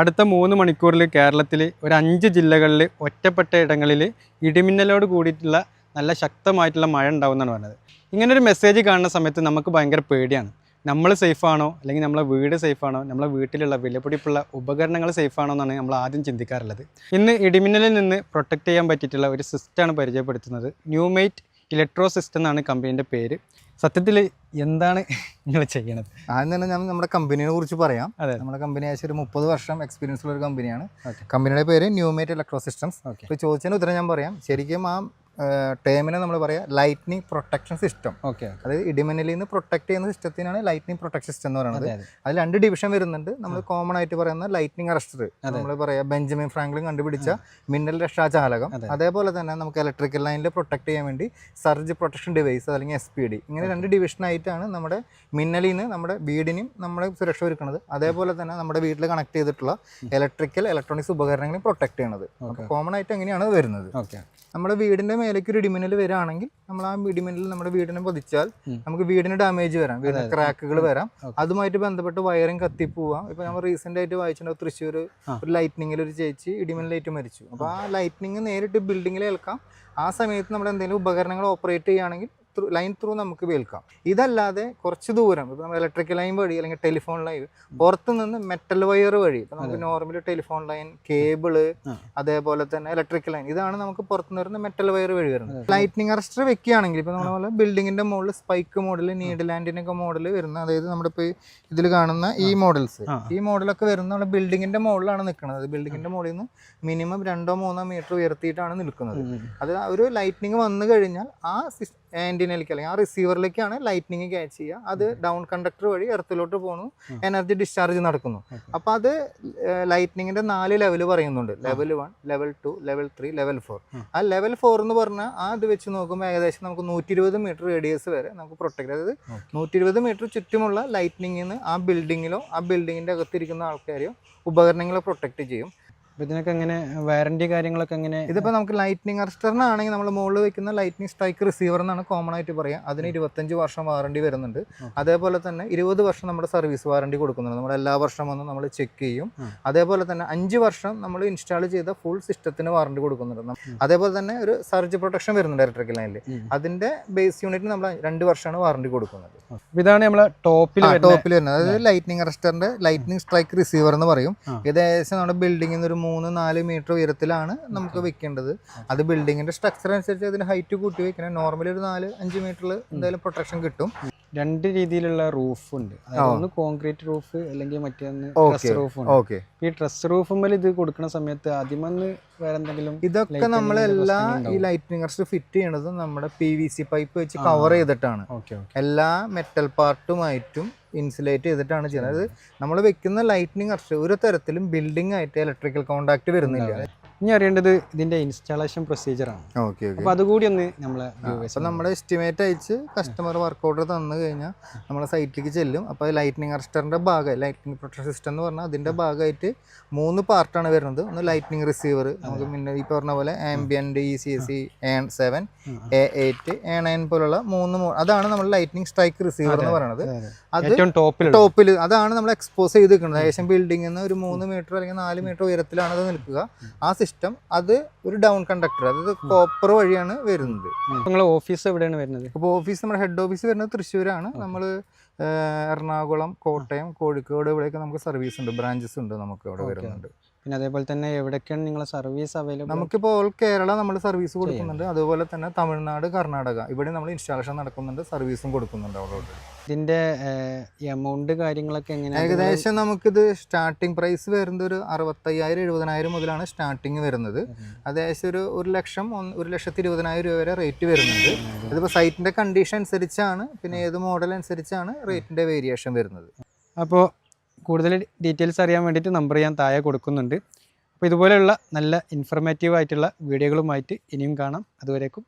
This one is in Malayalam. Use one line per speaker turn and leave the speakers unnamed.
അടുത്ത 3 മണിക്കൂറിൽ കേരളത്തിൽ ഒരു 5 ജില്ലകളിൽ ഒറ്റപ്പെട്ട ഇടങ്ങളിൽ ഇടിമിന്നലോട് കൂടിയിട്ടുള്ള നല്ല ശക്തമായിട്ടുള്ള മഴ ഉണ്ടാവുമെന്നാണ് പറഞ്ഞത്. ഇങ്ങനൊരു മെസ്സേജ് കാണുന്ന സമയത്ത് നമുക്ക് ഭയങ്കര പേടിയാണ്. നമ്മൾ സേഫാണോ, അല്ലെങ്കിൽ നമ്മളെ വീട് സേഫാണോ, നമ്മളെ വീട്ടിലുള്ള വിലപിടിപ്പുള്ള ഉപകരണങ്ങൾ സേഫാണോ എന്നാണ് നമ്മൾ ആദ്യം ചിന്തിക്കാറുള്ളത്. ഇന്ന് ഇടിമിന്നലിൽ നിന്ന് പ്രൊട്ടക്റ്റ് ചെയ്യാൻ പറ്റിയിട്ടുള്ള ഒരു സിസ്റ്റമാണ് പരിചയപ്പെടുത്തുന്നത്. ന്യൂമേറ്റ് ഇലക്ട്രോ സിസ്റ്റം എന്നാണ് കമ്പനീൻ്റെ പേര്. സത്യത്തിൽ എന്താണ് നിങ്ങൾ ചെയ്യണത്?
ആദ്യം തന്നെ ഞാൻ നമ്മുടെ കമ്പനിയെ കുറിച്ച് പറയാം. നമ്മുടെ കമ്പനി ഏകദേശം ഒരു 30 വർഷം എക്സ്പീരിയൻസ് ഉള്ള ഒരു കമ്പനിയാണ്. കമ്പനിയുടെ പേര് ന്യൂമേറ്റ് ഇലക്ട്രോ സിസ്റ്റംസ്. ഇപ്പോൾ ചോദിച്ചതിന് ഉത്തരം ഞാൻ പറയാം. ശരിക്കും ആ ടേമിനെ നമ്മൾ പറയാം ലൈറ്റ്നിങ് പ്രൊട്ടക്ഷൻ സിസ്റ്റം. അതായത് ഇടിമിന്നലിൽ നിന്ന് പ്രൊട്ടക്ട് ചെയ്യുന്ന സിസ്റ്റത്തിനാണ് ലൈറ്റ്നിങ് പ്രൊട്ടക്ഷൻ സിസ്റ്റം എന്ന് പറയുന്നത്. അതിൽ 2 ഡിവിഷൻ വരുന്നുണ്ട്. നമ്മൾ കോമൺ ആയിട്ട് പറയുന്ന ലൈറ്റ്നിങ് അറസ്റ്റർ, നമ്മൾ പറയാം ബെഞ്ചമിൻ ഫ്രാങ്ക്ലിൻ കണ്ടുപിടിച്ച മിന്നൽ രക്ഷാചാലകം. അതേപോലെ തന്നെ നമുക്ക് ഇലക്ട്രിക്കൽ ലൈനിൽ പ്രൊട്ടക്ട് ചെയ്യാൻ വേണ്ടി സർജ് പ്രൊട്ടക്ഷൻ ഡിവൈസ് അല്ലെങ്കിൽ SPD. ഇങ്ങനെ 2 ഡിവിഷനായിട്ടാണ് നമ്മുടെ മിന്നലിൽ നിന്ന് നമ്മുടെ വീടിനും നമ്മളെ സുരക്ഷ ഒരുക്കുന്നത്. അതേപോലെ തന്നെ നമ്മുടെ വീട്ടിൽ കണക്ട് ചെയ്തിട്ടുള്ള ഇലക്ട്രോണിക്സ് ഉപകരണങ്ങളെ പ്രൊട്ടക്ട് ചെയ്യണത്. കോമൺ ആയിട്ട് എങ്ങനെയാണ് വരുന്നത്. നമ്മുടെ വീടിന്റെ മേലേക്ക് ഒരു ഇടിമിന്നൽ വരികയാണെങ്കിൽ നമ്മൾ ആ ഇടിമിന്നൽ നമ്മുടെ വീടിനെ പതിച്ചാൽ നമുക്ക് വീടിന് ഡാമേജ് വരാം, വീടിന് ക്രാക്കുകൾ വരാം. അതുമായിട്ട് ബന്ധപ്പെട്ട് വയറിങ് കത്തിപ്പോവാം. ഇപ്പൊ നമ്മൾ റീസെന്റ് ആയിട്ട് വായിച്ചിട്ടുണ്ടാവും, തൃശ്ശൂർ ഒരു ലൈറ്റ്നിങ്ങിൽ ഒരു ചേച്ചി ഇടിമിന്നലായിട്ട് മരിച്ചു. അപ്പോൾ ആ ലൈറ്റ്നിങ് നേരിട്ട് ബിൽഡിങ്ങിൽ ഏൽക്കാം. ആ സമയത്ത് നമ്മൾ എന്തെങ്കിലും ഉപകരണങ്ങൾ ഓപ്പറേറ്റ് ചെയ്യുകയാണെങ്കിൽ ലൈൻ ത്രൂ നമുക്ക് വേൽക്കാം. ഇതല്ലാതെ കുറച്ച് ദൂരം ഇപ്പോൾ നമ്മൾ ഇലക്ട്രിക്കൽ ലൈൻ വഴി അല്ലെങ്കിൽ ടെലിഫോൺ ലൈൻ പുറത്തു നിന്ന് മെറ്റൽ വയർ വഴി, ഇപ്പോൾ നമുക്ക് നോർമലി ടെലിഫോൺ ലൈൻ, കേബിള്, അതേപോലെ തന്നെ ഇലക്ട്രിക്കൽ ലൈൻ, ഇതാണ് നമുക്ക് പുറത്തുനിന്ന് വരുന്ന മെറ്റൽ വയർ വഴി വരുന്നത്. ലൈറ്റ്നിങ് അറസ്റ്റർ വെക്കുകയാണെങ്കിൽ ഇപ്പോൾ നമ്മളെ ബിൽഡിങ്ങിന്റെ മുകളിൽ സ്പൈക്ക് മോഡൽ, നീഡിൽ ആൻറ്റിനൊക്കെ മോഡൽ വരുന്ന, അതായത് നമ്മുടെ ഇപ്പോൾ ഇതിൽ കാണുന്ന ഈ മോഡൽസ്, ഈ മോഡലൊക്കെ വരുന്ന നമ്മുടെ ബിൽഡിങ്ങിന്റെ മുകളിലാണ് നിൽക്കുന്നത്. ബിൽഡിങ്ങിന്റെ മുകളിൽ നിന്ന് മിനിമം 2-3 മീറ്റർ ഉയർത്തിയിട്ടാണ് നിൽക്കുന്നത്. അത് ഒരു ലൈറ്റ്നിങ് വന്നു കഴിഞ്ഞാൽ ആ ആൻറ്റിനയിലേക്ക് അല്ലെങ്കിൽ ആ റിസീവറിലേക്കാണ് ലൈറ്റ്നിങ് ക്യാച്ച് ചെയ്യുക. അത് ഡൗൺ കണ്ടക്ടർ വഴി എർത്തിലോട്ട് പോകുന്നു, എനർജി ഡിസ്ചാർജ് നടക്കുന്നു. അപ്പോൾ അത് ലൈറ്റ്നിങ്ങിന്റെ 4 ലെവൽ പറയുന്നുണ്ട്. Level 1, level 2, level 3, level 4. ആ ലെവൽ 4 എന്ന് പറഞ്ഞാൽ ആ ഇത് വെച്ച് നോക്കുമ്പോൾ ഏകദേശം നമുക്ക് 120 മീറ്റർ റേഡിയസ് വരെ നമുക്ക് പ്രൊട്ടക്ട്, അതായത് 120 മീറ്റർ ചുറ്റുമുള്ള ലൈറ്റ്നിങ്ങിൽ നിന്ന് ആ ബിൽഡിങ്ങിലോ ആ ബിൽഡിങ്ങിന്റെ അകത്തിരിക്കുന്ന ആൾക്കാരെയോ ഉപകരണങ്ങളെ പ്രൊട്ടക്ട് ചെയ്യും.
ഇതിനൊക്കെ എങ്ങനെ വാറന്റി കാര്യങ്ങളൊക്കെ എങ്ങനെ?
ഇതിപ്പോൾ നമുക്ക് ലൈറ്റ്നിങ് അറസ്റ്ററിനാണെങ്കിൽ നമ്മൾ മുകളിൽ വെക്കുന്ന ലൈറ്റ്നിങ് സ്ട്രൈക്ക് റിസീവർ എന്നാണ് കോമൺ ആയിട്ട് പറയാം. അതിന് 25 വർഷം വാറണ്ടി വരുന്നുണ്ട്. അതേപോലെ തന്നെ 20 വർഷം നമ്മുടെ സർവീസ് വാറണ്ടി കൊടുക്കുന്നുണ്ട്. നമ്മൾ എല്ലാ വർഷം വന്ന് നമ്മൾ ചെക്ക് ചെയ്യും. അതേപോലെ തന്നെ 5 വർഷം നമ്മൾ ഇൻസ്റ്റാൾ ചെയ്ത ഫുൾ സിസ്റ്റത്തിന് വാറണ്ടി കൊടുക്കുന്നുണ്ട്. അതേപോലെ തന്നെ ഒരു സർജ് പ്രൊട്ടക്ഷൻ വരുന്നുണ്ട് ഇലക്ട്രിക്കൽ ലൈനിൽ. അതിന്റെ ബേസ് യൂണിറ്റിന് നമ്മൾ 2 വർഷമാണ് വാറണ്ടി കൊടുക്കുന്നത്.
ഇതാണ് നമ്മളെ ടോപ്പിൽ
വരുന്നത്. അതായത് ലൈറ്റ്നിങ് അറസ്റ്ററിന്റെ ലൈറ്റ്നിങ് സ്ട്രൈക്ക് റിസീവർ എന്ന് പറയും. ഇത് ഏകദേശം നമ്മുടെ ബിൽഡിങ്ങിൽ നിന്ന് ഒരു 3-4 മീറ്റർ ഉയരത്തിലാണ് നമുക്ക് വെക്കേണ്ടത്. അത് ബിൽഡിങ്ങിന്റെ സ്ട്രക്ചർ അനുസരിച്ച് അതിന് ഹൈറ്റ് കൂട്ടി വെക്കണം. നോർമലി ഒരു 4-5 മീറ്ററിൽ എന്തായാലും പ്രൊട്ടക്ഷൻ കിട്ടും.
2 രീതിയിലുള്ള റൂഫ് ഉണ്ട്. ഒന്ന് കോൺക്രീറ്റ് റൂഫ്, അല്ലെങ്കിൽ മറ്റൊന്ന് ട്രസ് റൂഫ് ഉണ്ട്. ഈ ട്രസ് റൂഫുമ്പോൾ ഇത് കൊടുക്കുന്ന സമയത്ത് ആദ്യമൊന്ന് വേറെ എന്തെങ്കിലും,
ഇതൊക്കെ നമ്മളെല്ലാ ഈ ലൈറ്റ്നിങ് അറസ്റ്റ് ഫിറ്റ് ചെയ്യണതും നമ്മുടെ PVC പൈപ്പ് വെച്ച് കവർ ചെയ്തിട്ടാണ്. എല്ലാ മെറ്റൽ പാർട്ടുമായിട്ടും ഇൻസുലേറ്റ് ചെയ്തിട്ടാണ് ചെയ്യുന്നത്. അതായത് നമ്മൾ വെക്കുന്ന ലൈറ്റ്നിങ് അറസ്റ്റ് ഒരു തരത്തിലും ബിൽഡിംഗ് ആയിട്ട് ഇലക്ട്രിക്കൽ കോണ്ടാക്ട് വരുന്നില്ല.
ഇനി അറിയേണ്ടത് ഇതിന്റെ ഇൻസ്റ്റാളേഷൻ പ്രൊസീജിയറാണ്. അപ്പോൾ അതുകൂടി ഒന്ന്
നമ്മുടെ എസ്റ്റിമേറ്റ് അയച്ച് കസ്റ്റമർ വർക്ക് ഓർഡർ തന്നു കഴിഞ്ഞാൽ നമ്മൾ സൈറ്റിലേക്ക് ചെല്ലും. അപ്പോൾ ലൈറ്റ്നിങ് അറസ്റ്ററിന്റെ ഭാഗമായി ലൈറ്റ്നിങ് പ്രൊട്ടക്ഷൻ സിസ്റ്റം എന്ന് പറഞ്ഞാൽ അതിന്റെ ഭാഗമായിട്ട് 3 പാർട്ടാണ് വരുന്നത്. ഒന്ന് ലൈറ്റ്നിങ് റിസീവർ, നമുക്ക് പിന്നെ ഈ പറഞ്ഞ പോലെ ambient, ECC, A7, A8, A9 പോലുള്ള 3 അതാണ് നമ്മൾ ലൈറ്റ്നിങ് സ്ട്രൈക്ക് റിസീവർ എന്ന് പറയുന്നത്. അത് ടോപ്പിൽ അതാണ് നമ്മൾ എക്സ്പോസ് ചെയ്ത് നിൽക്കുന്നത്. ഏകദേശം ബിൽഡിംഗിൽ നിന്ന് ഒരു 3 മീറ്റർ അല്ലെങ്കിൽ 4 മീറ്റർ ഉയരത്തിലാണ് അത് നിൽക്കുക. ആ സിസ്റ്റം അത് ഒരു ഡൗൺ കണ്ടക്ടർ, അതായത് കോപ്പർ വഴിയാണ് വരുന്നത്.
നിങ്ങളുടെ ഓഫീസ് എവിടെയാണ് വരുന്നത്?
അപ്പോൾ ഓഫീസ്, നമ്മുടെ ഹെഡ് ഓഫീസ് വരുന്നത് തൃശ്ശൂരാണ്. നമ്മൾ എറണാകുളം, കോട്ടയം, കോഴിക്കോട് ഇവിടെയൊക്കെ നമുക്ക് സർവീസ് ഉണ്ട്, ബ്രാഞ്ചസ് ഉണ്ട് നമുക്ക് ഇവിടെ വരുന്നുണ്ട്.
പിന്നെ അതേപോലെ തന്നെ എവിടെയൊക്കെയാണ് നിങ്ങളെ സർവീസ് അവൈലബിൾ?
നമുക്കിപ്പോൾ ഓൾ കേരള നമ്മൾ സർവീസ് കൊടുക്കുന്നുണ്ട്. അതുപോലെ തന്നെ തമിഴ്നാട്, കർണാടക ഇവിടെ നമ്മൾ ഇൻസ്റ്റാളേഷൻ നടക്കുന്നുണ്ട്, സർവീസും കൊടുക്കുന്നുണ്ട് അവിടെ.
ഇതിന്റെ എമൗണ്ട് കാര്യങ്ങളൊക്കെ എങ്ങനെയാണ്?
ഏകദേശം നമുക്കിത് സ്റ്റാർട്ടിംഗ് പ്രൈസ് വരുന്നത് ഒരു 65,000-70,000 മുതലാണ് സ്റ്റാർട്ടിങ് വരുന്നത്. ഏകദേശം ഒരു 1,20,000 രൂപ വരെ റേറ്റ് വരുന്നുണ്ട്. ഇതിപ്പോൾ സൈറ്റിന്റെ കണ്ടീഷൻ അനുസരിച്ചാണ്, പിന്നെ ഏത് മോഡൽ അനുസരിച്ചാണ് റേറ്റിന്റെ വേരിയേഷൻ വരുന്നത്.
അപ്പോൾ കൂടുതൽ ഡീറ്റെയിൽസ് അറിയാൻ വേണ്ടിയിട്ട് നമ്പർ ഞാൻ താഴെ കൊടുക്കുന്നുണ്ട്. അപ്പോൾ ഇതുപോലെയുള്ള നല്ല ഇൻഫർമേറ്റീവ് ആയിട്ടുള്ള വീഡിയോകളുമായിട്ട് ഇനിയും കാണാം. അതുവരേക്കും